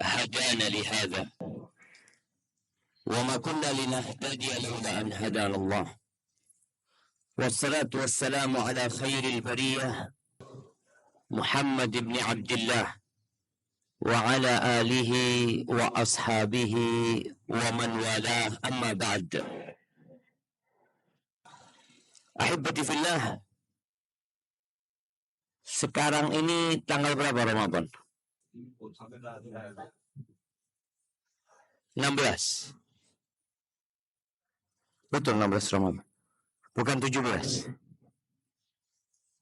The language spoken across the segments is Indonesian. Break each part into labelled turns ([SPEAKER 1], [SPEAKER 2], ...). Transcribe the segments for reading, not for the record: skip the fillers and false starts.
[SPEAKER 1] هدانا لهذا وما كنا لنهتدي لولا أن هدانا الله والصلاة والسلام على خير البرية محمد بن عبد الله وعلى آله وأصحابه ومن والاه أما بعد. Ahibati fillah, sekarang ini tanggal berapa Ramadan? 16. Betul 16 Ramadan. Bukan 17.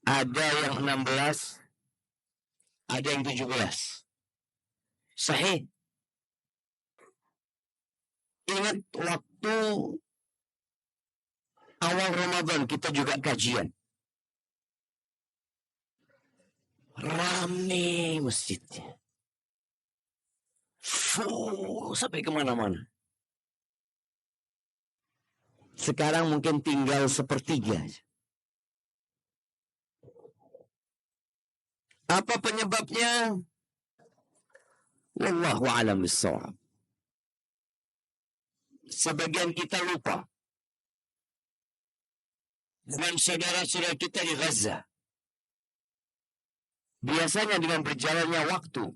[SPEAKER 1] Ada yang 16, ada yang 17. Sahih. Ingat waktu awal Ramadan kita juga kajian. Rame masjidnya. Full sampai kemana-mana. Sekarang mungkin tinggal sepertiga. Apa penyebabnya? Wallahu a'lam bishawab. Sebagian kita lupa dengan saudara-saudara kita di Gaza. Biasanya dengan berjalannya waktu,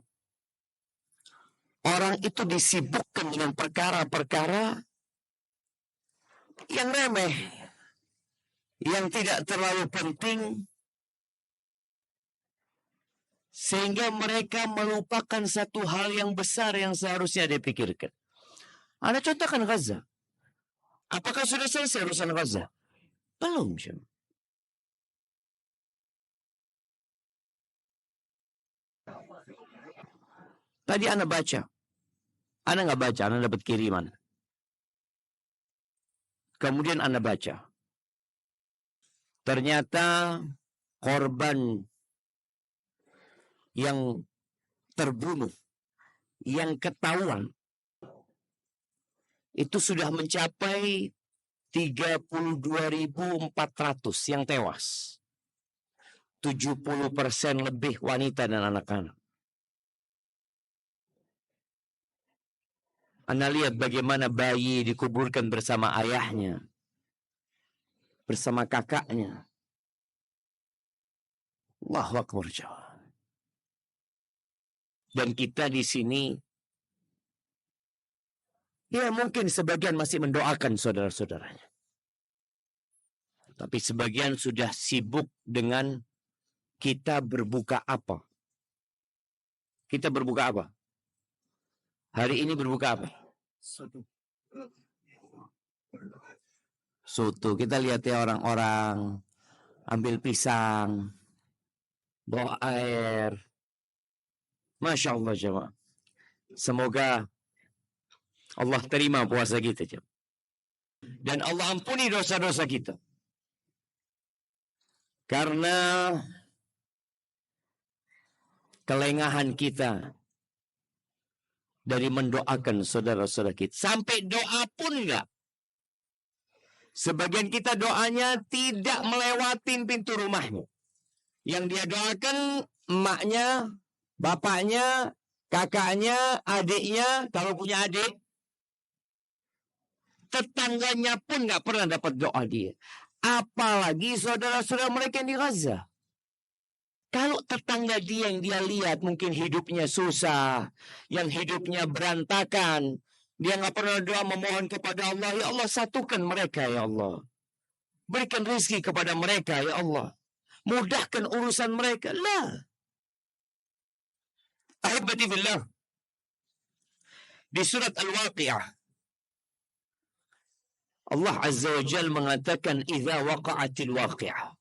[SPEAKER 1] orang itu disibukkan dengan perkara-perkara yang remeh, yang tidak terlalu penting, sehingga mereka melupakan satu hal yang besar yang seharusnya dipikirkan. Anda contohkan Gaza. Apakah sudah selesai urusan Gaza? Belum. Tadi Anda baca. Anda nggak baca, Anda dapat kiriman. Kemudian Anda baca. Ternyata korban yang terbunuh, yang ketahuan, itu sudah mencapai 32.400 yang tewas. 70% lebih wanita dan anak-anak. Anda lihat bagaimana bayi dikuburkan bersama ayahnya, bersama kakaknya. Allahu Akbar. Dan kita di sini, ya mungkin sebagian masih mendoakan saudara-saudaranya. Tapi sebagian sudah sibuk dengan kita berbuka apa. Kita berbuka apa? Hari ini berbuka apa? Soto. Kita lihat ya orang-orang ambil pisang, bawa air. Masya Allah jemaah. Semoga Allah terima puasa kita jemaah. Dan Allah ampuni dosa-dosa kita. Karena kelengahan kita dari mendoakan saudara-saudara kita. Sampai doa pun enggak. Sebagian kita doanya tidak melewatin pintu rumahnya. Yang dia doakan emaknya, bapaknya, kakaknya, adiknya, kalau punya adik. Tetangganya pun enggak pernah dapat doa dia. Apalagi saudara-saudara mereka yang di Gaza. Kalau tetangga dia yang dia lihat mungkin hidupnya susah, yang hidupnya berantakan, dia nggak pernah doa memohon kepada Allah, ya Allah satukan mereka ya Allah. Berikan rezeki kepada mereka ya Allah. Mudahkan urusan mereka. Lah. Ahibati billah. Di surat Al-Waqi'ah, Allah Azza wa Jal mengatakan idza waqa'atil waqi'ah.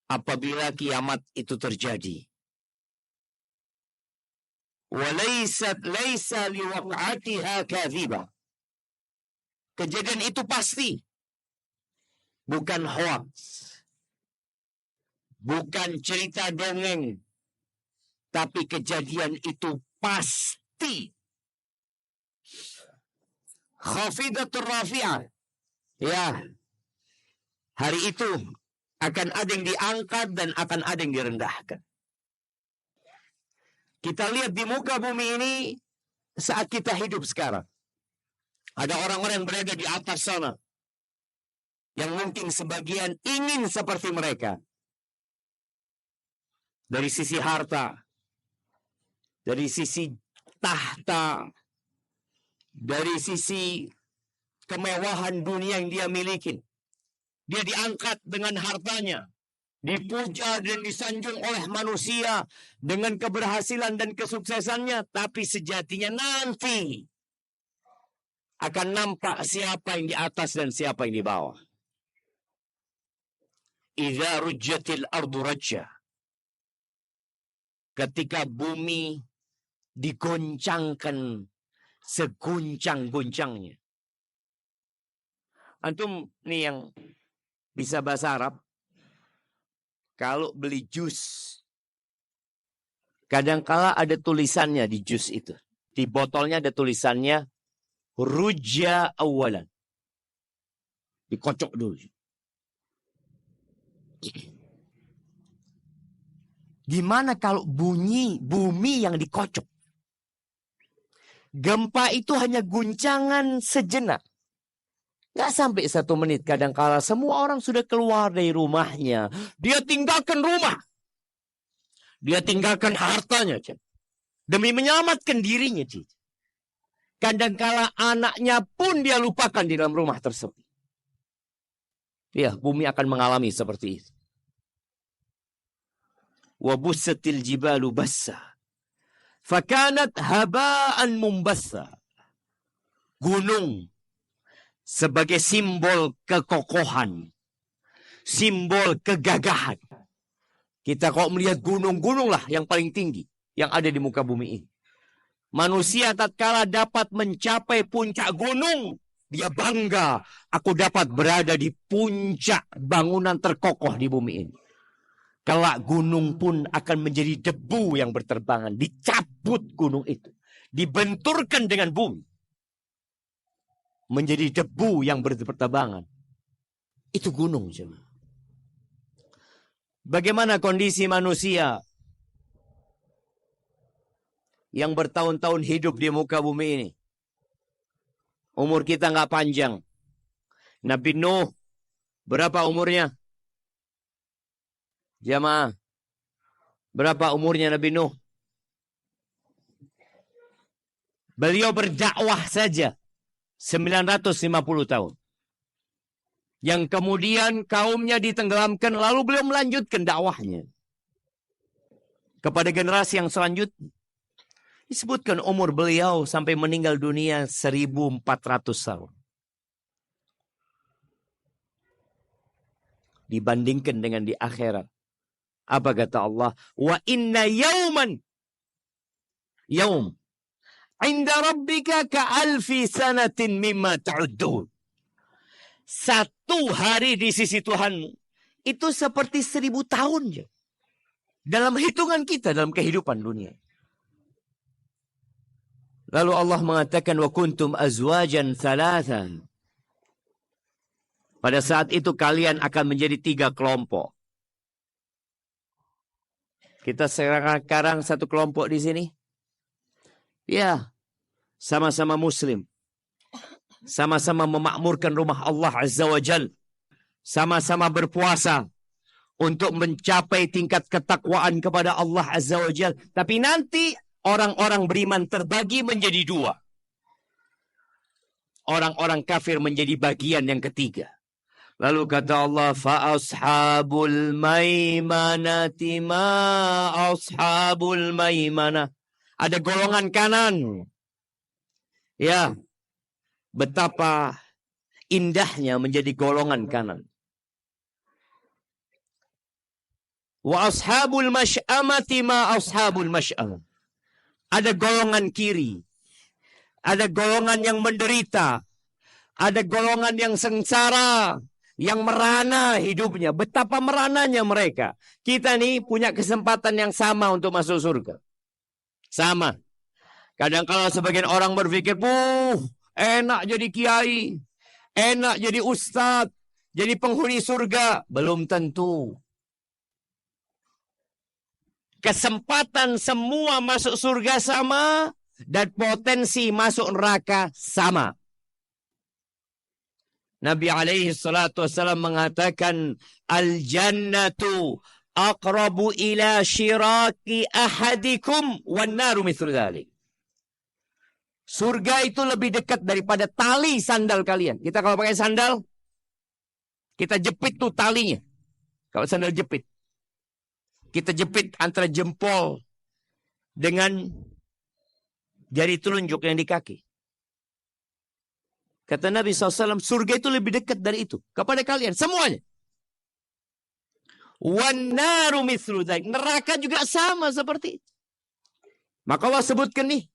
[SPEAKER 1] Apabila kiamat itu terjadi. Laisa liwaq'atiha kadhiba. Kejadian itu pasti. Bukan hoax. Bukan cerita dongeng. Tapi kejadian itu pasti. Khafidatur rafi'ah. Ya. Hari itu akan ada yang diangkat dan akan ada yang direndahkan. Kita lihat di muka bumi ini saat kita hidup sekarang. Ada orang-orang yang berada di atas sana. Yang mungkin sebagian ingin seperti mereka. Dari sisi harta. Dari sisi tahta. Dari sisi kemewahan dunia yang dia miliki. Dia diangkat dengan hartanya. Dipuja dan disanjung oleh manusia dengan keberhasilan dan kesuksesannya. Tapi sejatinya nanti akan nampak siapa yang di atas dan siapa yang di bawah. Idza rujjatil ardu rajja. Ketika bumi digoncangkan seguncang-goncangnya. Antum nih yang bisa bahasa Arab, kalau beli jus, kadangkala ada tulisannya di jus itu. Di botolnya ada tulisannya rujja awalan. Dikocok dulu. Gimana kalau bumi yang dikocok? Gempa itu hanya guncangan sejenak. Gak sampai 1 menit. Kadangkala semua orang sudah keluar dari rumahnya. Dia tinggalkan rumah. Dia tinggalkan hartanya. Demi menyelamatkan dirinya. Kadangkala anaknya pun dia lupakan di dalam rumah tersebut. Ya, bumi akan mengalami seperti itu. Wabussatil jibalu bassa. Fakanat habaan mumbassa. Gunung sebagai simbol kekokohan. Simbol kegagahan. Kita kok melihat gunung-gunung lah yang paling tinggi. Yang ada di muka bumi ini. Manusia tatkala dapat mencapai puncak gunung. Dia bangga. Aku dapat berada di puncak bangunan terkokoh di bumi ini. Kelak gunung pun akan menjadi debu yang berterbangan. Dicabut gunung itu. Dibenturkan dengan bumi. Menjadi debu yang berterbangan. Itu gunung. Bagaimana kondisi manusia yang bertahun-tahun hidup di muka bumi ini? Umur kita nggak panjang. Nabi Nuh berapa umurnya? Jamaah, berapa umurnya Nabi Nuh? Beliau berdakwah saja 950 tahun. Yang kemudian kaumnya ditenggelamkan, lalu beliau melanjutkan dakwahnya kepada generasi yang selanjutnya. Disebutkan umur beliau sampai meninggal dunia 1400 tahun. Dibandingkan dengan di akhirat. Apa kata Allah? Wa inna yawman. Yawm. Inda rabbika ka'alfi sanatin mimma ta'uddun. 1 hari di sisi Tuhanmu. Itu seperti 1000 tahun. Dalam hitungan kita, dalam kehidupan dunia. Lalu Allah mengatakan, wa kuntum azwajan thalathan. Pada saat itu kalian akan menjadi 3 kelompok. Kita sekarang satu kelompok di sini. Ya, sama-sama muslim. Sama-sama memakmurkan rumah Allah Azza wa Jal. Sama-sama berpuasa untuk mencapai tingkat ketakwaan kepada Allah Azza wa Jal. Tapi nanti orang-orang beriman terbagi menjadi 2. Orang-orang kafir menjadi bagian yang ketiga. Lalu kata Allah, fa ashabul maimanati ma ashabul maimanah. Ada golongan kanan. Ya, betapa indahnya menjadi golongan kanan. Wa ashabul masy'amati ma ashabul masy'amah. Ada golongan kiri. Ada golongan yang menderita. Ada golongan yang sengsara. Yang merana hidupnya. Betapa merananya mereka. Kita nih punya kesempatan yang sama untuk masuk surga. Sama. Kadang-kadang sebagian orang berpikir, enak jadi kiai. Enak jadi ustadz. Jadi penghuni surga. Belum tentu. Kesempatan semua masuk surga sama dan potensi masuk neraka sama. Nabi alaihi salatu wassalam mengatakan, al-jannatu aqrabu ila syiraki ahadikum wan naru mithlu dzalik. Surga itu lebih dekat daripada tali sandal kalian. Kita kalau pakai sandal, kita jepit tuh talinya. Kalau sandal jepit, kita jepit antara jempol dengan jari telunjuk yang di kaki. Kata Nabi SAW, surga itu lebih dekat dari itu. Kepada kalian, semuanya. Wan naru mithlu dzalik. Neraka juga sama seperti itu. Maka Allah sebutkan nih.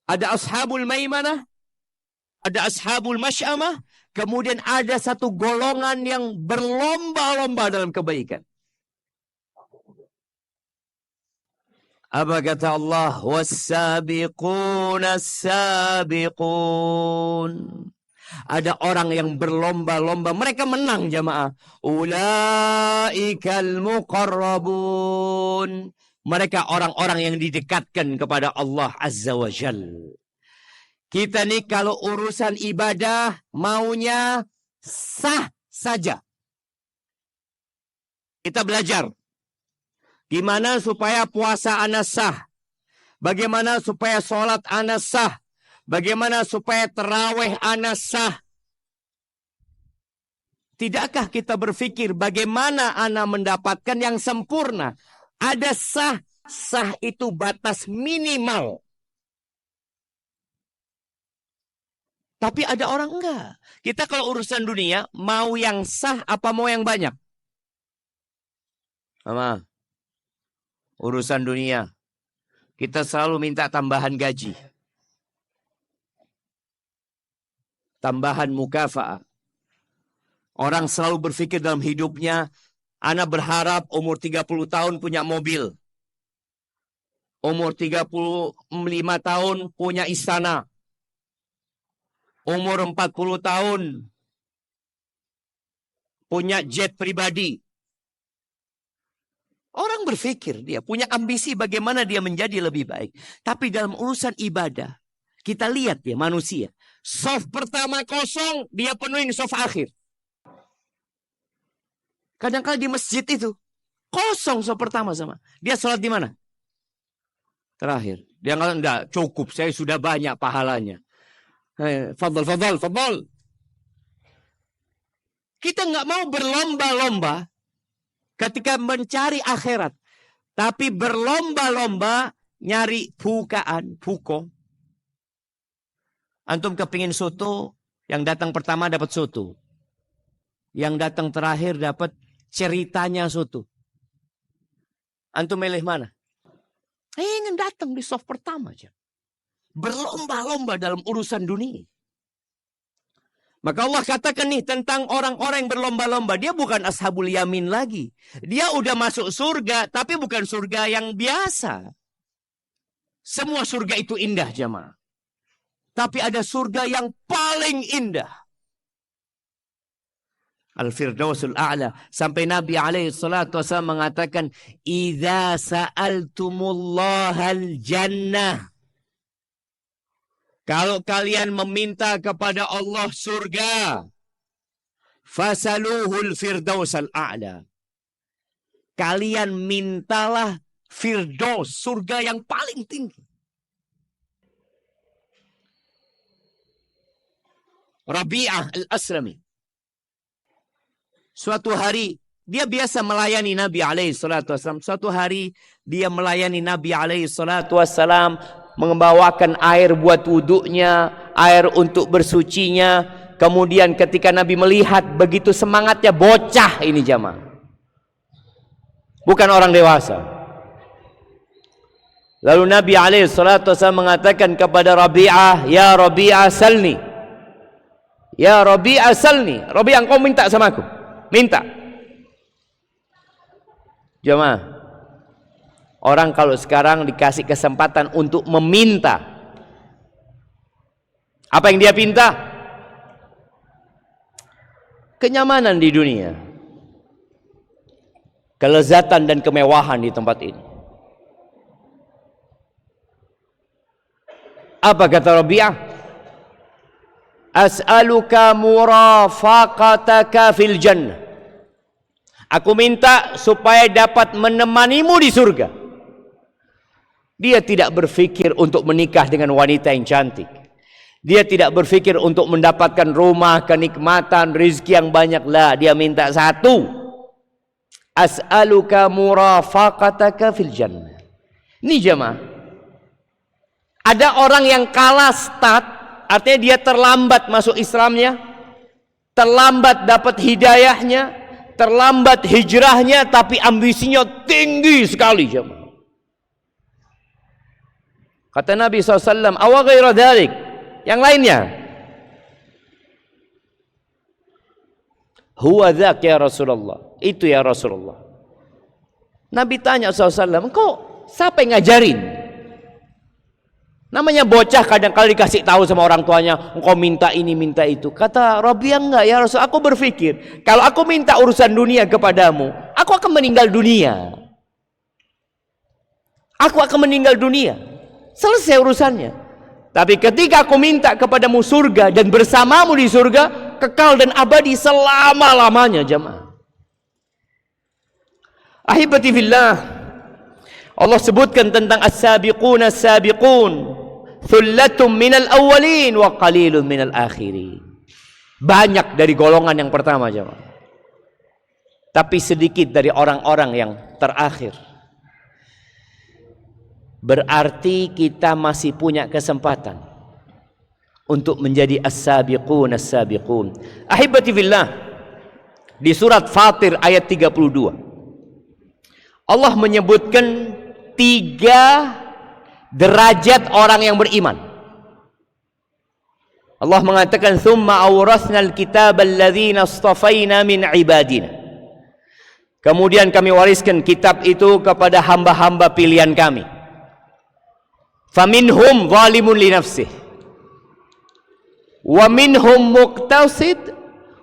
[SPEAKER 1] Ada ashabul maimanah. Ada ashabul masy'amah. Kemudian ada satu golongan yang berlomba-lomba dalam kebaikan. Apa kata Allah? Was-sabiqun as-sabiqun. Ada orang yang berlomba-lomba. Mereka menang jamaah. Ulaikal muqarrabun. Mereka orang-orang yang didekatkan kepada Allah Azza wa Jal. Kita nih kalau urusan ibadah maunya sah saja. Kita belajar. Gimana supaya puasa ana sah? Bagaimana supaya sholat ana sah? Bagaimana supaya terawih ana sah? Tidakkah kita berpikir bagaimana ana mendapatkan yang sempurna? Ada sah. Sah itu batas minimal. Tapi ada orang enggak. Kita kalau urusan dunia, mau yang sah apa mau yang banyak? Sama. Urusan dunia. Kita selalu minta tambahan gaji. Tambahan mukafa'ah. Orang selalu berpikir dalam hidupnya, ana berharap umur 30 tahun punya mobil. Umur 35 tahun punya istana. Umur 40 tahun punya jet pribadi. Orang berpikir dia punya ambisi bagaimana dia menjadi lebih baik. Tapi dalam urusan ibadah, kita lihat ya manusia. Soft pertama kosong, dia penuhin soft akhir. Kadang-kadang di masjid itu, kosong soft pertama sama. Dia sholat di mana? Terakhir. Dia enggak cukup, saya sudah banyak pahalanya. Fadal. Kita enggak mau berlomba-lomba ketika mencari akhirat. Tapi berlomba-lomba nyari buko. Antum kepingin soto, yang datang pertama dapat soto. Yang datang terakhir dapat ceritanya soto. Antum milih mana? Ingin datang di soft pertama aja. Berlomba-lomba dalam urusan dunia. Maka Allah katakan nih tentang orang-orang yang berlomba-lomba. Dia bukan ashabul yamin lagi. Dia udah masuk surga, tapi bukan surga yang biasa. Semua surga itu indah jamaah. Tapi ada surga yang paling indah. Al-Firdausul A'la. Sampai Nabi SAW mengatakan, Idza sa'altumullahal jannah. Kalau kalian meminta kepada Allah surga, fasaluhul firdausal a'la. Kalian mintalah firdaus, surga yang paling tinggi. Rabi'ah al-Aslami. Suatu hari, dia biasa melayani Nabi SAW. Suatu hari, dia melayani Nabi SAW. Membawakan air buat wuduknya, air untuk bersucinya. Kemudian ketika Nabi melihat begitu semangatnya, bocah ini jamaah. Bukan orang dewasa. Lalu Nabi SAW mengatakan kepada Rabi'ah, Ya Rabi'ah salni. Ya Rabi'ah salni. Rabi'ah engkau minta sama aku. Minta. Jamaah. Orang kalau sekarang dikasih kesempatan untuk meminta, apa yang dia minta? Kenyamanan di dunia.
[SPEAKER 2] kelezatan dan kemewahan di tempat ini. Apa kata Rabi'ah? As'aluka murafaqataka fil jannah. Aku minta supaya dapat menemanimu di surga. Dia tidak berpikir untuk menikah dengan wanita yang cantik. Dia tidak berpikir untuk mendapatkan rumah, kenikmatan, rezeki yang banyak. Lah, dia minta satu. As'aluka murafaqataka fil jannah. Ini jemaah. Ada orang yang kalah start, artinya dia terlambat masuk Islamnya, terlambat dapat hidayahnya, terlambat hijrahnya, tapi ambisinya tinggi sekali jemaah. Kata Nabi SAW, awa ghaira dhalik, yang lainnya. Huwa dzak ya Rasulullah, itu ya Rasulullah. Nabi tanya SAW, kok siapa yang ngajarin? Namanya bocah kadang-kali dikasih tahu sama orang tuanya, engkau minta ini minta itu. Kata Rabi'ah, enggak ya Rasul, aku berpikir kalau aku minta urusan dunia kepadamu, aku akan meninggal dunia. Aku akan meninggal dunia. Selesai urusannya. Tapi ketika aku minta kepadamu surga dan bersamamu di surga, kekal dan abadi selama-lamanya jemaah. Ahibati fillah, Allah sebutkan tentang as-sabiqun as-sabiqun, thullatum minal awwalin wa qalilun minal akhirin. Banyak dari golongan yang pertama jemaah, tapi sedikit dari orang-orang yang terakhir. Berarti kita masih punya kesempatan untuk menjadi as-sabiqun as-sabiqun. Ahibati fillah, di surat Fatir ayat 32 Allah menyebutkan 3 derajat orang yang beriman. Allah mengatakan, "Tsumma awrasnal kitaba alladzina astafaina min ibadina." Kemudian kami wariskan kitab itu kepada hamba-hamba pilihan kami. Faminhum zalimun li nafsihi wa minhum muqtasid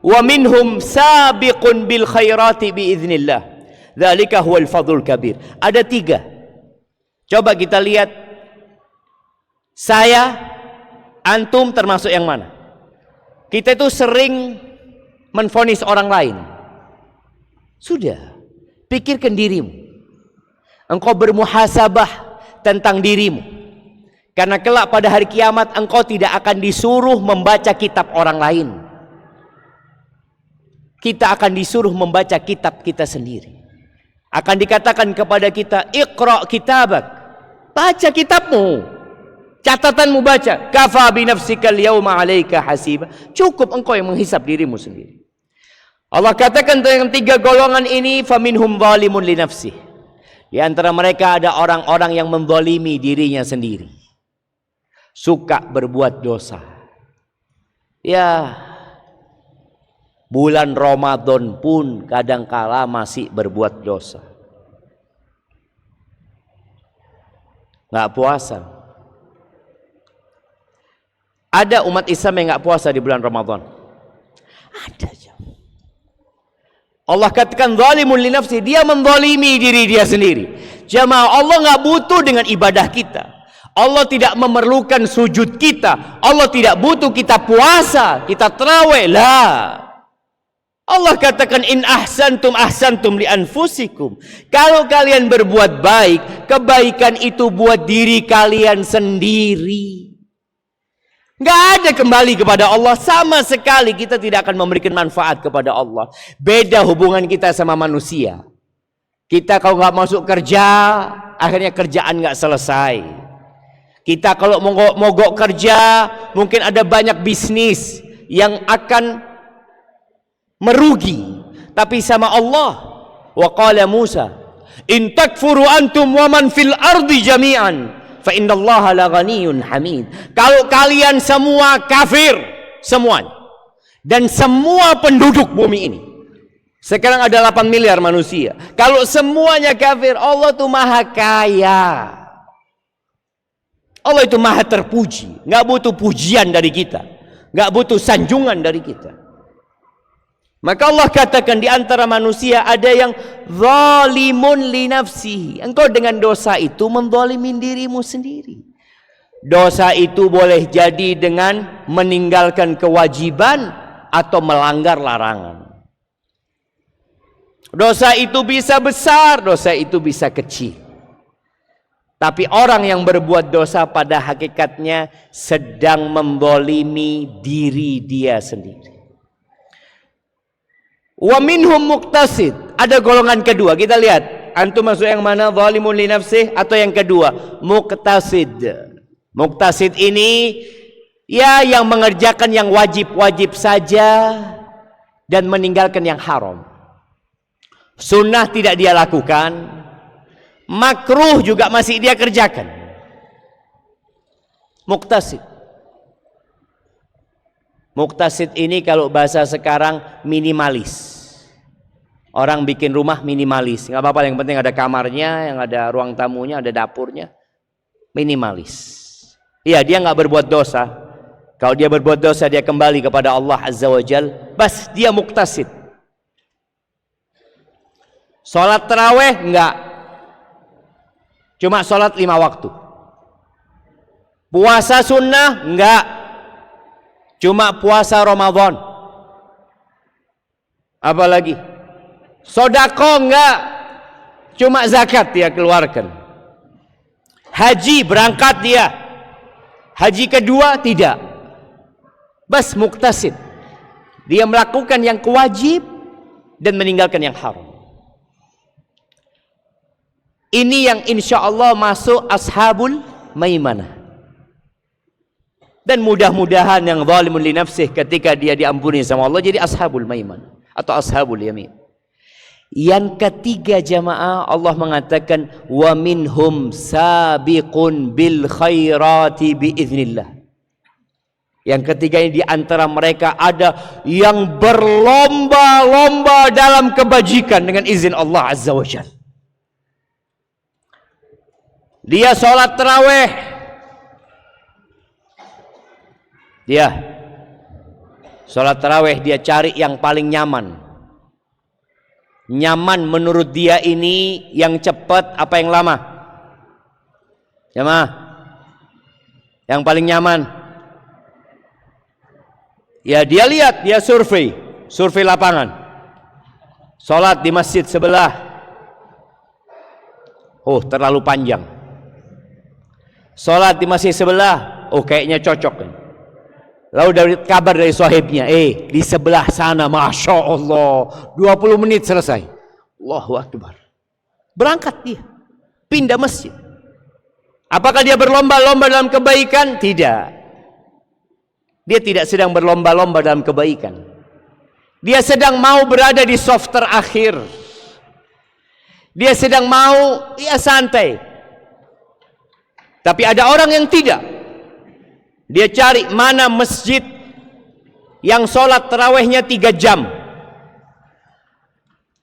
[SPEAKER 2] wa minhum sabiqun bil khairati biiznillah. Dzalika huwal fadlul kabir. Ada 3. Coba kita lihat, saya, antum termasuk yang mana? Kita itu sering menvonis orang lain. Sudah, pikirkan dirimu. Engkau bermuhasabah tentang dirimu. Karena kelak pada hari kiamat engkau tidak akan disuruh membaca kitab orang lain. Kita akan disuruh membaca kitab kita sendiri. Akan dikatakan kepada kita, Iqra kitabak, baca kitabmu, catatanmu baca. Kafa binafsika al-yawma 'alaika hasiba. Cukup engkau yang menghisap dirimu sendiri. Allah katakan tentang 3 golongan ini, faminhum zalimun li nafsihi. Di antara mereka ada orang-orang yang menzalimi dirinya sendiri, suka berbuat dosa. Ya, bulan Ramadan pun kadangkala masih berbuat dosa. Nggak puasa. Ada umat Islam yang nggak puasa di bulan Ramadan? Ada. Allah katakan zalimun li nafsi, dia menzalimi diri dia sendiri. Jamaah, Allah nggak butuh dengan ibadah kita. Allah tidak memerlukan sujud kita. Allah tidak butuh kita puasa, kita tarawih. Lah. Allah katakan, in ahsantum ahsantum li anfusikum. Kalau kalian berbuat baik, kebaikan itu buat diri kalian sendiri. Nggak ada kembali kepada Allah sama sekali. Kita tidak akan memberikan manfaat kepada Allah. Beda hubungan kita sama manusia. Kita kalau nggak masuk kerja, akhirnya kerjaan nggak selesai. Kita kalau mogok kerja, mungkin ada banyak bisnis yang akan merugi. Tapi sama Allah, wa qala Musa, in takfuru antum wa man fil ardi jami'an fa innallaha la ghaniyyun hamid. Kalau kalian semua kafir, semuanya, dan semua penduduk bumi ini, sekarang ada 8 miliar manusia, kalau semuanya kafir, Allah itu maha kaya. Allah itu maha terpuji, nggak butuh pujian dari kita, nggak butuh sanjungan dari kita. Maka Allah katakan di antara manusia ada yang zalimun li nafsihi. Engkau dengan dosa itu menzalimin dirimu sendiri. Dosa itu boleh jadi dengan meninggalkan kewajiban atau melanggar larangan. Dosa itu bisa besar, dosa itu bisa kecil. Tapi orang yang berbuat dosa pada hakikatnya sedang menzalimi diri dia sendiri. Wa minhum muqtasid. Ada golongan kedua. Kita lihat, antum masuk yang mana? Zalimun li nafsih atau yang kedua? Muqtasid. Muqtasid ini ya yang mengerjakan yang wajib-wajib saja dan meninggalkan yang haram. Sunnah tidak dia lakukan, makruh juga masih dia kerjakan. Muqtasid. Muqtasid ini kalau bahasa sekarang minimalis. Orang bikin rumah minimalis, nggak apa-apa, yang penting ada kamarnya, yang ada ruang tamunya, ada dapurnya. Minimalis. Iya, dia nggak berbuat dosa. Kalau dia berbuat dosa, dia kembali kepada Allah Azza wa Jal. Bas, dia muqtasid. Sholat taraweh enggak, cuma sholat 5 waktu. Puasa sunnah enggak, cuma puasa Ramadan. Apalagi sedekah enggak, cuma zakat dia keluarkan. Haji berangkat dia, haji kedua tidak. Bas muqtasid. Dia melakukan yang kewajib dan meninggalkan yang haram. Ini yang insya Allah masuk ashabul maimanah. Dan mudah-mudahan yang zalimun li nafsih ketika dia diampuni sama Allah jadi ashabul maimanah atau ashabul yamin. Yang ketiga jamaah, Allah mengatakan wa minhum sabiqun bil khairati biiznillah. Yang ketiga ini di antara mereka ada yang berlomba-lomba dalam kebajikan dengan izin Allah Azza wa Jalla. Dia sholat taraweh, dia sholat taraweh, dia cari yang paling nyaman. Nyaman menurut dia ini yang cepat apa yang lama? Jamaah, yang paling nyaman. Ya dia lihat, dia survei lapangan. Sholat di masjid sebelah, oh terlalu panjang. Sholat di masjid sebelah, oh kayaknya cocok. Lalu dapat kabar dari sahibnya, di sebelah sana, Masya Allah, 20 menit selesai. Allahu Akbar. Berangkat dia, pindah masjid. Apakah dia berlomba-lomba dalam kebaikan? Tidak. Dia tidak sedang berlomba-lomba dalam kebaikan. Dia sedang mau berada di soft terakhir. Dia sedang mau, ya santai. Tapi ada orang yang tidak. Dia cari mana masjid yang sholat tarawehnya 3 jam.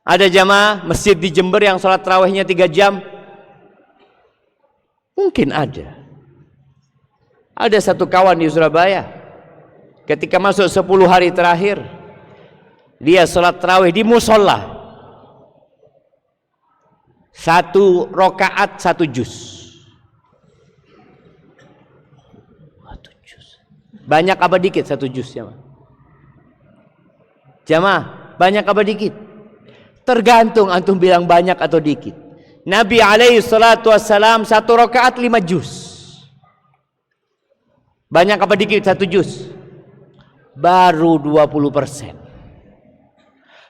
[SPEAKER 2] Ada jamaah masjid di Jember yang sholat tarawehnya 3 jam? Mungkin ada. Ada satu kawan di Surabaya, ketika masuk 10 hari terakhir, dia sholat taraweh di musola. 1 rakaat 1 juz. Banyak apa dikit 1 juz jamaah? Jamaah, banyak apa dikit? Tergantung antum bilang banyak atau dikit. Nabi alaihi salatu wassalam 1 rakaat 5 juz. Banyak apa dikit 1 juz? Baru 20%.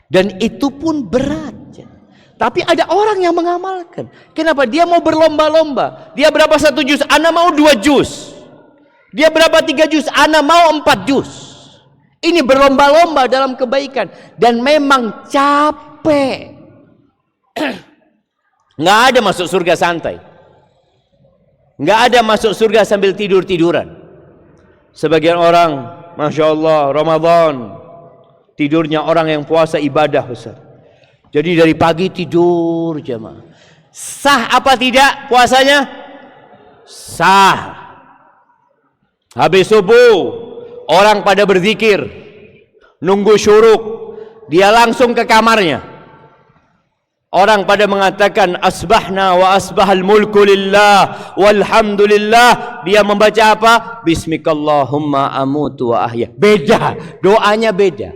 [SPEAKER 2] Dan itu pun berat. Tapi ada orang yang mengamalkan. Kenapa? Dia mau berlomba-lomba. Dia berapa 1 juz? Ana mau 2 juz. Dia berapa 3 juz? Ana mau 4 juz. Ini berlomba-lomba dalam kebaikan. Dan memang capek. Nggak ada masuk surga santai. Nggak ada masuk surga sambil tidur-tiduran. Sebagian orang, Masya Allah, Ramadan, tidurnya orang yang puasa ibadah besar. Jadi dari pagi tidur jemaah. Sah apa tidak puasanya? Sah. Habis subuh orang pada berzikir, nunggu syuruk, dia langsung ke kamarnya. Orang pada mengatakan asbahna wa asbahal mulku lillah walhamdulillah. Dia membaca apa? Bismikallahumma amutu wa ahya. Beda, doanya beda.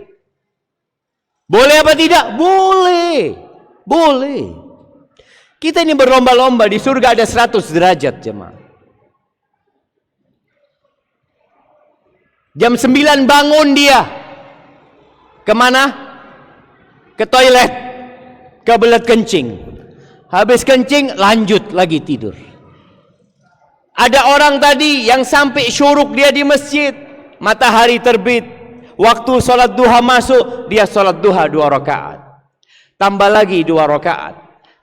[SPEAKER 2] Boleh apa tidak? Boleh. Boleh. Kita ini berlomba-lomba, di surga ada 100 derajat jemaah. Jam 9 bangun dia. Kemana? Ke toilet. Kebelet kencing. Habis kencing lanjut lagi tidur. Ada orang tadi yang sampai syuruk dia di masjid. Matahari terbit. Waktu sholat duha masuk, dia sholat duha 2 rakaat. Tambah lagi 2 rakaat.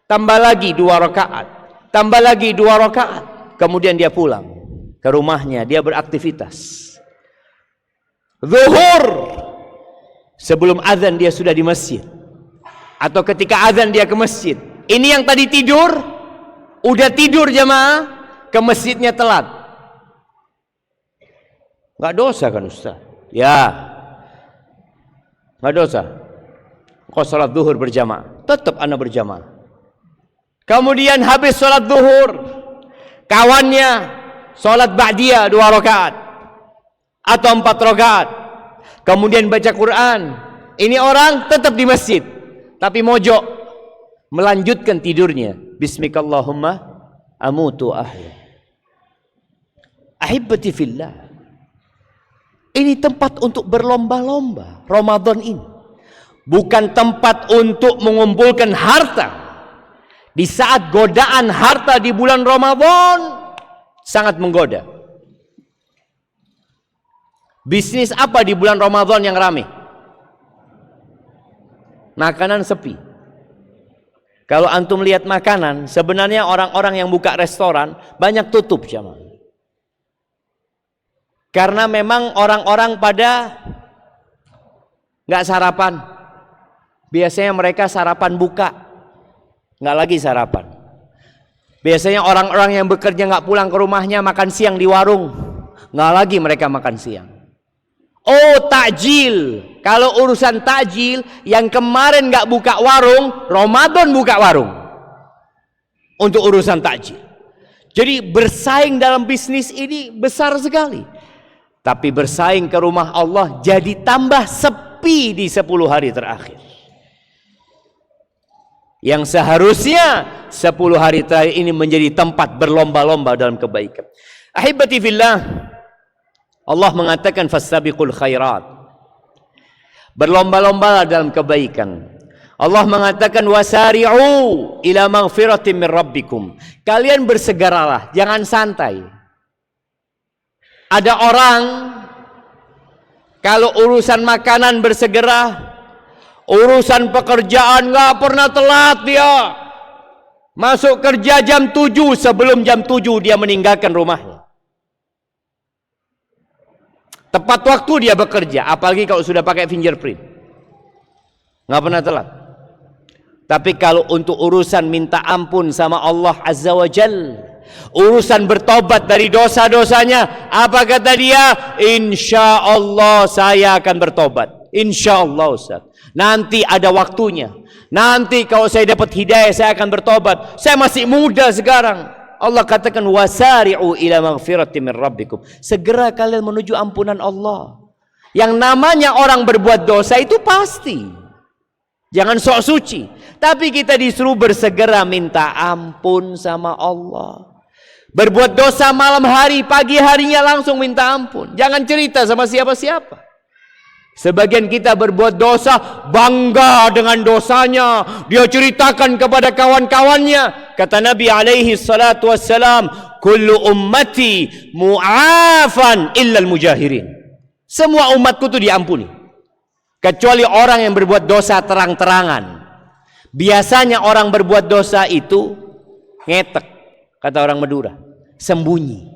[SPEAKER 2] Tambah lagi 2 rakaat. Tambah lagi 2 rakaat. Kemudian dia pulang ke rumahnya, dia beraktivitas. Zuhur, sebelum azan dia sudah di masjid. Atau ketika azan dia ke masjid. Ini yang tadi tidur, udah tidur jemaah, ke masjidnya telat. Nggak dosa kan Ustaz? Ya, nggak dosa. Kau sholat zuhur berjamaah, tetap anak berjamaah. Kemudian habis sholat zuhur, kawannya sholat ba'diyah 2 rakaat atau 4 rakaat, kemudian baca Quran. Ini orang tetap di masjid, tapi mojok melanjutkan tidurnya. Bismikallahumma amutu ahya. Ahibbati fillah. Ini tempat untuk berlomba-lomba Ramadan ini. Bukan tempat untuk mengumpulkan harta. Di saat godaan harta di bulan Ramadan sangat menggoda. Bisnis apa di bulan Ramadan yang ramai? Makanan sepi. Kalau antum lihat makanan, sebenarnya orang-orang yang buka restoran banyak tutup jamaah. Karena memang orang-orang pada nggak sarapan. Biasanya mereka sarapan buka, nggak lagi sarapan. Biasanya orang-orang yang bekerja nggak pulang ke rumahnya, makan siang di warung, nggak lagi mereka makan siang. Oh, takjil. Kalau urusan takjil, yang kemarin nggak buka warung, Ramadan buka warung untuk urusan takjil. Jadi bersaing dalam bisnis ini besar sekali. Tapi bersaing ke rumah Allah jadi tambah sepi di 10 hari terakhir. Yang seharusnya 10 hari terakhir ini menjadi tempat berlomba-lomba dalam kebaikan. Ahibati fillah, Allah mengatakan fastabiqul khairat. Berlomba-lomba dalam kebaikan. Allah mengatakan wasari'u ila maghfiratin min rabbikum. Kalian bersegeralah, jangan santai. Ada orang kalau urusan makanan bersegera, urusan pekerjaan nggak pernah telat dia. Masuk kerja jam 7, sebelum jam 7 dia meninggalkan rumahnya. Tepat waktu dia bekerja, apalagi kalau sudah pakai fingerprint. Nggak pernah telat. Tapi kalau untuk urusan minta ampun sama Allah Azza wa Jal, urusan bertobat dari dosa-dosanya, apa kata dia? Insya Allah saya akan bertobat. Insya Allah Ustaz. Nanti ada waktunya. Nanti kalau saya dapat hidayah saya akan bertobat. Saya masih muda sekarang. Allah katakan wasari'u ila maghfiratin min rabbikum. Segera kalian menuju ampunan Allah. Yang namanya orang berbuat dosa itu pasti. Jangan sok suci. Tapi kita disuruh bersegera minta ampun sama Allah. Berbuat dosa malam hari, pagi harinya langsung minta ampun. Jangan cerita sama siapa-siapa. Sebagian kita berbuat dosa, bangga dengan dosanya. Dia ceritakan kepada kawan-kawannya. Kata Nabi alaihi salatu wassalam, kullu ummati mu'afan illal mujahirin. Semua umatku itu diampuni, kecuali orang yang berbuat dosa terang-terangan. Biasanya orang berbuat dosa itu ngetek, kata orang Madura, sembunyi.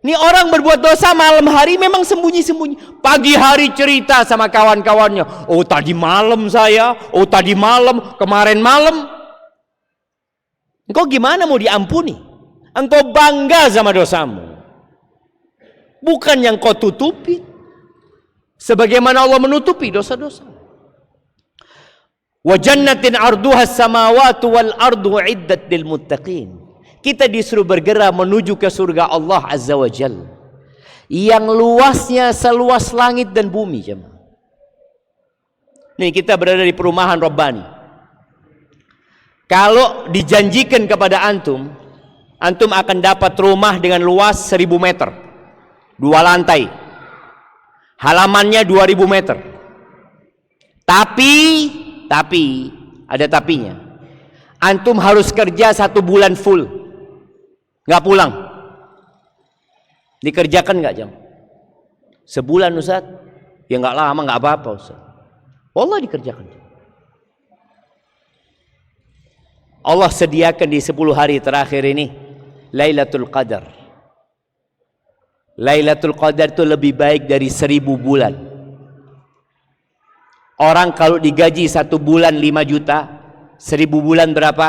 [SPEAKER 2] Ini orang berbuat dosa malam hari memang sembunyi-sembunyi. Pagi hari cerita sama kawan-kawannya. Oh tadi malam saya, oh tadi malam, kemarin malam. Engkau gimana mau diampuni? Engkau bangga sama dosamu. Bukan yang kau tutupi. sebagaimana Allah menutupi dosa-dosa. Wa jannatin 'arduha as-samawati wal ardu 'iddat lil muttaqin. Kita disuruh bergerak menuju ke surga Allah Azza wa Jalla yang luasnya seluas langit dan bumi, jemaah. Nih, kita berada di perumahan Rabbani. Kalau dijanjikan kepada antum akan dapat rumah dengan luas 1000 meter, 2 lantai, halamannya 2000 meter. Tapi ada tapinya. Antum harus kerja 1 bulan full, nggak pulang. Dikerjakan nggak, jam? Sebulan, Ustaz? Ya nggak lama, nggak apa-apa, Ustaz. Allah dikerjakan. Allah sediakan di 10 hari terakhir ini Lailatul Qadar. Lailatul Qadar itu lebih baik dari 1000 bulan. Orang kalau digaji 1 bulan 5 juta, 1000 bulan berapa?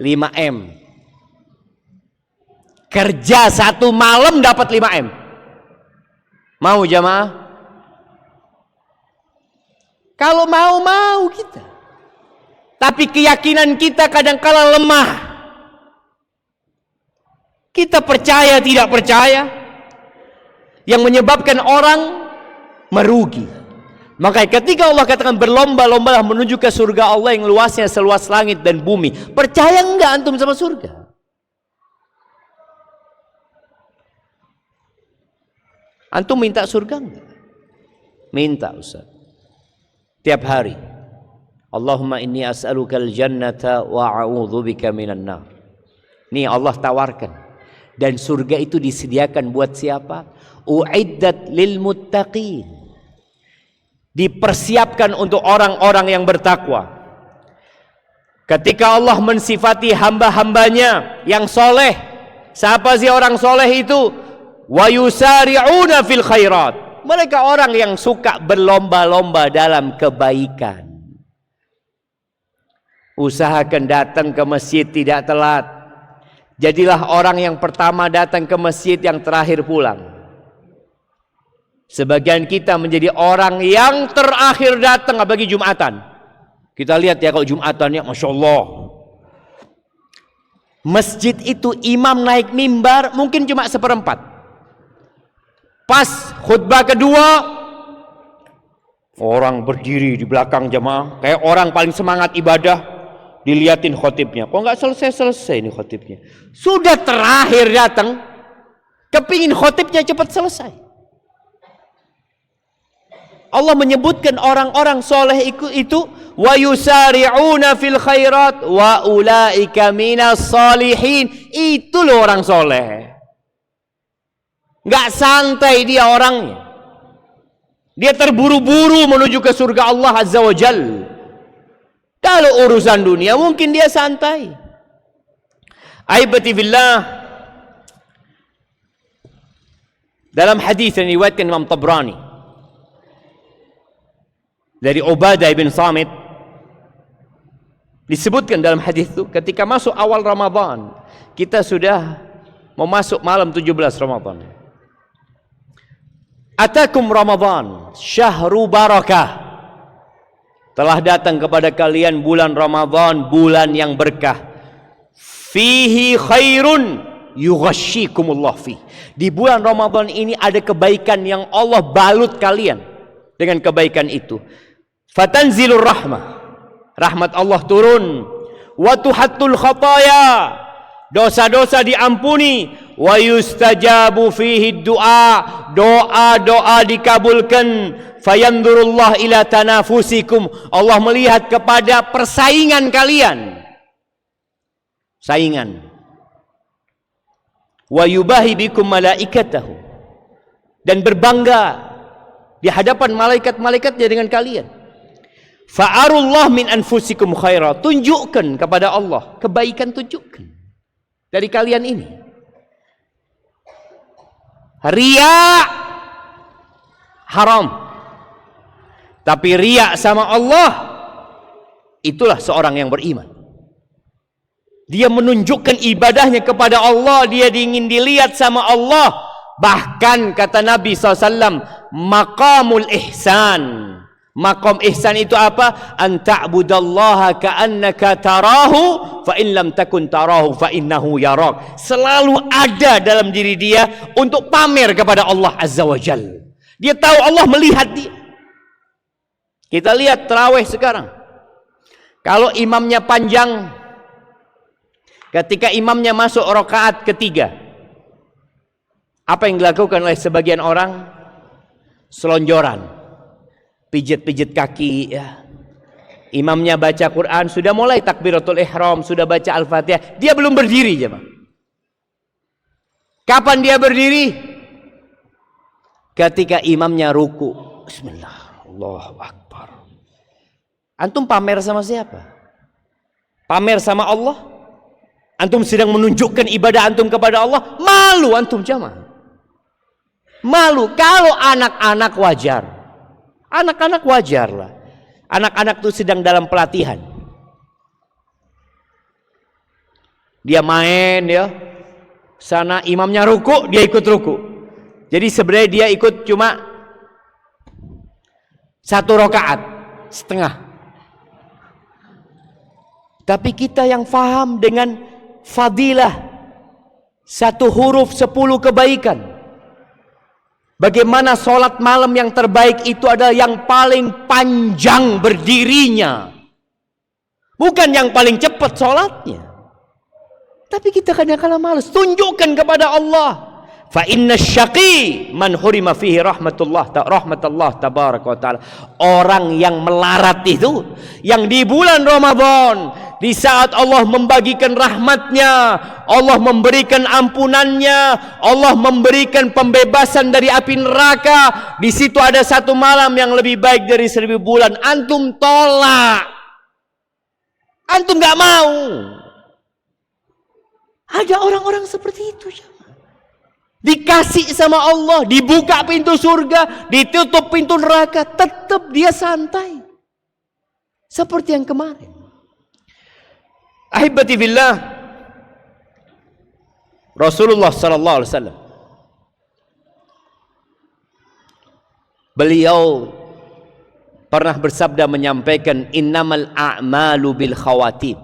[SPEAKER 2] 5 M. Kerja 1 malam dapat 5 M. Mau, jamaah? Kalau mau kita. Tapi keyakinan kita kadang-kala lemah. Kita percaya tidak percaya, yang menyebabkan orang merugi. Maka ketika Allah katakan berlomba-lombalah menuju ke surga Allah yang luasnya seluas langit dan bumi, percaya enggak antum sama surga? Antum minta surga enggak? Minta, Ustaz. Tiap hari. Allahumma inni as'alukal jannata wa a'udzubika minan nar. Nih Allah tawarkan. Dan surga itu disediakan buat siapa? U'iddat lil muttaqin. Dipersiapkan untuk orang-orang yang bertakwa. Ketika Allah mensifati hamba-hambanya yang soleh, siapa sih orang soleh itu? Wa yusari'una fil khairat. Mereka orang yang suka berlomba-lomba dalam kebaikan. Usahakan datang ke masjid tidak telat. Jadilah orang yang pertama datang ke masjid, yang terakhir pulang. Sebagian kita menjadi orang yang terakhir datang, apalagi Jumatan. Kita lihat ya, kalau Jumatannya Masya Allah. Masjid itu imam naik mimbar mungkin cuma 1/4. Pas khutbah kedua, orang berdiri di belakang jemaah kayak orang paling semangat ibadah. Diliatin khotibnya, kok nggak selesai ini khotibnya. Sudah terakhir datang, kepingin khotibnya cepat selesai. Allah menyebutkan orang-orang soleh itu wa yusari'una fil khairat wa ulaika minas solihin. Itu loh orang soleh. Nggak santai dia orangnya. Dia terburu-buru menuju ke surga Allah Azza wa Jalla. Kalau urusan dunia mungkin dia santai. Aibati billah. Dalam hadis yang diriwayatkan Imam Tabrani dari Ubadah bin Samit, disebutkan dalam hadis itu ketika masuk awal Ramadan, kita sudah mau masuk malam 17 Ramadan. Atakum Ramadan syahru barakah. Telah datang kepada kalian bulan Ramadan, bulan yang berkah. Fihi khairun yughashshikumullah fi. Di bulan Ramadan ini ada kebaikan yang Allah balut kalian dengan kebaikan itu. Fatanzilur rahmah. Rahmat Allah turun. Wa tuhattul khataya. Dosa-dosa diampuni. Wa yustajabu fihi du'a. Doa-doa dikabulkan. Fayandurullah ila tanafusikum. Allah melihat kepada persaingan kalian. Saingan. Wa yubahi bikum malaikatahu. Dan berbangga di hadapan malaikat-malaikatnya dengan kalian. Fa'arullah min anfusikum khaira. Tunjukkan kepada Allah kebaikan, tunjukkan dari kalian ini. Riya haram. Tapi riya sama Allah, itulah seorang yang beriman. Dia menunjukkan ibadahnya kepada Allah, dia ingin dilihat sama Allah. Bahkan kata Nabi SAW, maqamul ihsan. Maqam ihsan itu apa? An ta'budallaha ka'annaka tarahu fa in lam takun tarahu fa innahu yarak. Selalu ada dalam diri dia untuk pamer kepada Allah Azza wa Jalla. Dia tahu Allah melihat dia. Kita lihat tarawih sekarang. Kalau imamnya panjang, ketika imamnya masuk rakaat ketiga, apa yang dilakukan oleh sebagian orang? Selonjoran. Pijit-pijit kaki ya. Imamnya baca Quran, sudah mulai takbiratul ihram, sudah baca Al-Fatihah, dia belum berdiri jemaah. Kapan dia berdiri? Ketika imamnya ruku. Bismillah, Allahu Akbar. Antum pamer sama siapa? Pamer sama Allah? Antum sedang menunjukkan ibadah antum kepada Allah? Malu antum jemaah. Malu. Kalau anak-anak wajar. Anak-anak wajar lah. Anak-anak itu sedang dalam pelatihan. Dia main ya. Sana imamnya ruku, dia ikut ruku. Jadi sebenarnya dia ikut cuma 1 rakaat setengah. Tapi kita yang faham dengan fadilah 1 huruf 10 kebaikan. Bagaimana sholat malam yang terbaik itu adalah yang paling panjang berdirinya. Bukan yang paling cepat sholatnya. Tapi kita kadang-kadang malas. Tunjukkan kepada Allah. Fa inna syaqi man hurima fihi rahmatullah tabaraka wa ta'ala. Orang yang melarat itu, yang di bulan Ramadan, di saat Allah membagikan rahmatnya, Allah memberikan ampunannya, Allah memberikan pembebasan dari api neraka, di situ ada 1 malam yang lebih baik dari 1000 bulan. Antum tolak, antum gak mau. Ada orang-orang seperti itu. Dikasih sama Allah, dibuka pintu surga, ditutup pintu neraka, tetap dia santai. Seperti yang kemarin. Ahibati billah, Rasulullah sallallahu alaihi wasallam, beliau pernah bersabda menyampaikan, innamal a'malu bil khawatim.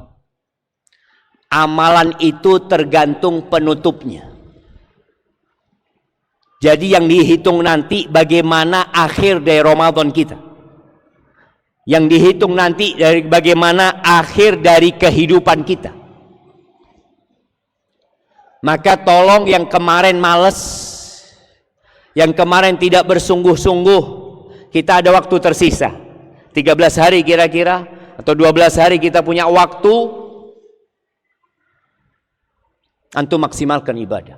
[SPEAKER 2] Amalan itu tergantung penutupnya. Jadi yang dihitung nanti bagaimana akhir dari Ramadan kita. Yang dihitung nanti dari bagaimana akhir dari kehidupan kita. Maka tolong yang kemarin males, yang kemarin tidak bersungguh-sungguh, kita ada waktu tersisa 13 hari kira-kira, atau 12 hari kita punya waktu. Antum maksimalkan ibadah.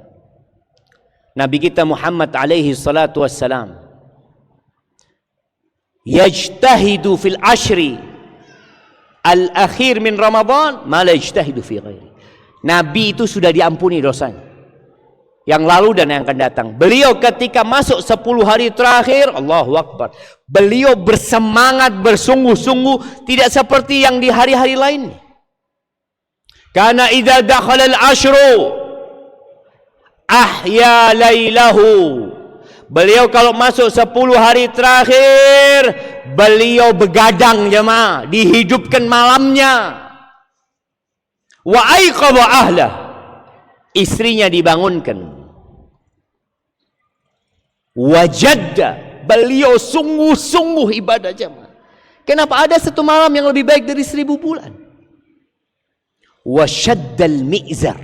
[SPEAKER 2] Nabi kita Muhammad alaihi salatu wassalam yajtahidu fil ashri al-akhir min Ramadan ma la yajtahidu fi ghairi. Nabi itu sudah diampuni dosanya yang lalu dan yang akan datang. Beliau ketika masuk 10 hari terakhir, Allahu Akbar, beliau bersemangat, bersungguh-sungguh, tidak seperti yang di hari-hari lain. Karena idza dakhala al-ashru ahya lailahu. Beliau kalau masuk 10 hari terakhir, beliau begadang jemaah, dihidupkan malamnya. Wa aiqadha ahlah, istrinya dibangunkan. Wajadda, beliau sungguh-sungguh ibadah jemaah. Kenapa? Ada 1 malam yang lebih baik dari 1000 bulan. Wasyaddal mi'zar,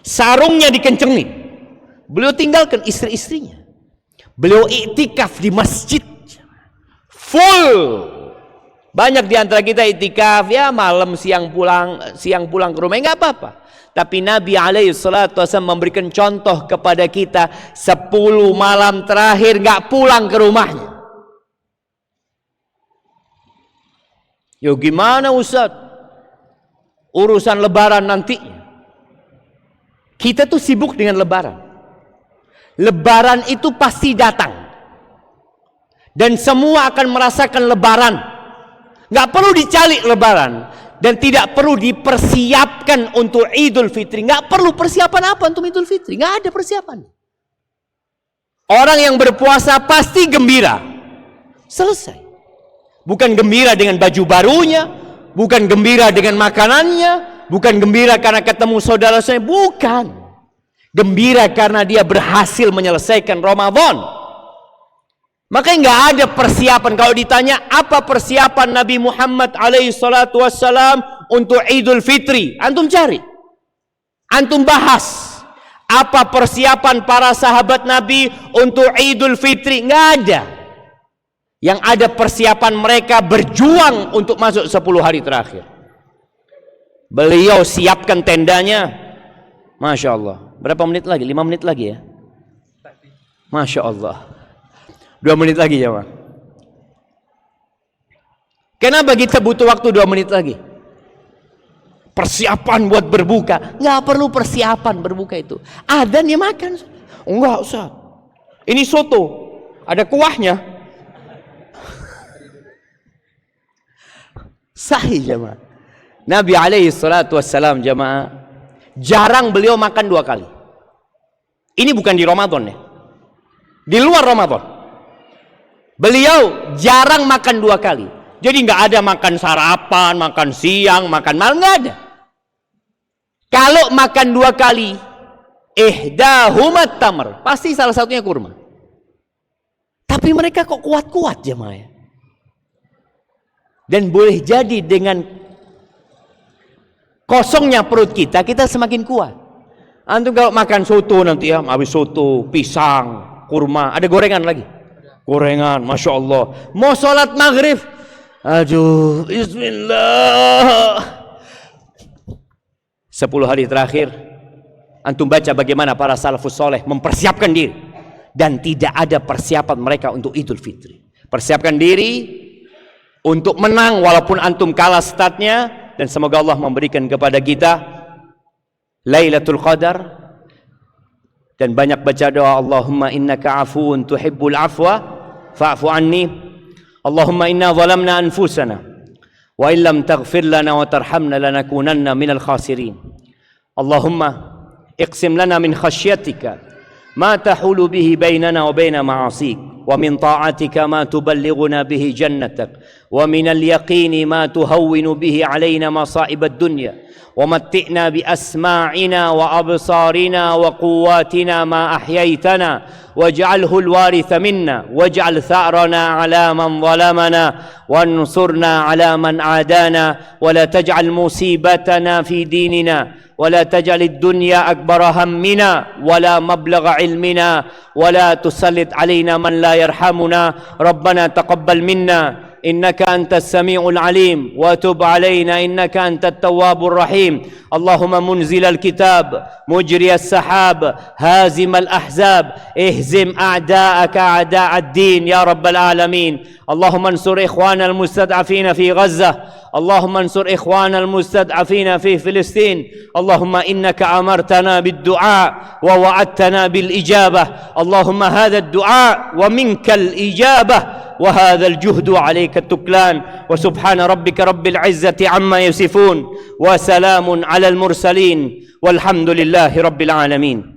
[SPEAKER 2] sarungnya dikencengin. Beliau tinggalkan istri-istrinya. Beliau iktikaf di masjid full. Banyak di antara kita iktikaf ya malam siang pulang ke rumah, enggak apa-apa. Tapi Nabi alaihi salatu wasallam memberikan contoh kepada kita 10 malam terakhir enggak pulang ke rumahnya. Yo gimana Ustaz? Urusan lebaran nantinya. Kita tuh sibuk dengan lebaran. Lebaran itu pasti datang. Dan semua akan merasakan lebaran. Nggak perlu dicari lebaran. Dan tidak perlu dipersiapkan untuk Idul Fitri. Nggak perlu persiapan apa untuk Idul Fitri. Nggak ada persiapan. Orang yang berpuasa pasti gembira. Selesai. Bukan gembira dengan baju barunya, bukan gembira dengan makanannya, bukan gembira karena ketemu saudara-saudaranya, bukan. Gembira karena dia berhasil menyelesaikan Ramadan. Makanya nggak ada persiapan. Kalau ditanya apa persiapan Nabi Muhammad alaihi salatu wassalam untuk Idul Fitri, antum cari, antum bahas apa persiapan para sahabat Nabi untuk Idul Fitri. Nggak ada. Yang ada persiapan mereka berjuang untuk masuk 10 hari terakhir. Beliau siapkan tendanya, Masya Allah. Berapa menit lagi? 5 menit lagi ya? Masya Allah. 2 menit lagi ya, Pak. Kenapa kita butuh waktu 2 menit lagi? Persiapan buat berbuka. Nggak perlu persiapan berbuka itu. Adzan ya makan. Enggak usah. Ini soto, ada kuahnya. Sahih jemaah. Nabi alaihi salatu wassalam jemaah, jarang beliau makan 2 kali. Ini bukan di Ramadan ya. Di luar Ramadan. Beliau jarang makan 2 kali. Jadi nggak ada makan sarapan, makan siang, makan malam, nggak ada. Kalau makan 2 kali, ihdahumat tamr, pasti salah satunya kurma. Tapi mereka kok kuat-kuat jemaah ya. Dan boleh jadi dengan kosongnya perut kita, kita semakin kuat. Antum kalau makan soto nanti ya, habis soto, pisang, kurma, ada gorengan lagi. Gorengan, Masya Allah. Mau sholat maghrib, aduh, bismillah. 10 hari terakhir, antum baca bagaimana para salafus soleh mempersiapkan diri. Dan tidak ada persiapan mereka untuk Idul Fitri. Persiapkan diri untuk menang walaupun antum kalah statnya. Dan semoga Allah memberikan kepada kita Lailatul Qadar. Dan banyak baca doa, Allahumma innaka afuun tuhibbul afwa fa'fu anni. Allahumma inna zalamna anfusana wa illam taghfir lana wa tarhamna lanakunanna minal khasirin. Allahumma iqsim lana min khasyatika ma tahulu bihi bainana wa baina ma'asik wa min ta'atika ma tuballighuna bihi jannatak wa min al-yaqini ma tuhawwinu bihi alaina masa'ib ad-dunya ومتئنا بأسماعنا وأبصارنا وقواتنا ما أحييتنا واجعله الوارث منا واجعل ثأرنا على من ظلمنا وانصرنا على من عادانا ولا تجعل مصيبتنا في ديننا ولا تجعل الدنيا أكبر همنا ولا مبلغ علمنا ولا تسلط علينا من لا يرحمنا ربنا تقبل منا إنك أنت السميع العليم وتب علينا إنك أنت التواب الرحيم اللهم منزل الكتاب مجري السحاب هازم الأحزاب اهزم أعداءك أعداء الدين يا رب العالمين اللهم انصر إخواننا المستضعفين في غزة اللهم انصر إخواننا المستضعفين في فلسطين اللهم إنك أمرتنا بالدعاء ووعدتنا بالإجابة اللهم هذا الدعاء ومنك الإجابة وهذا الجهد عليك التكلان وسبحان ربك رب العزة عما يصفون وسلام على المرسلين والحمد لله رب العالمين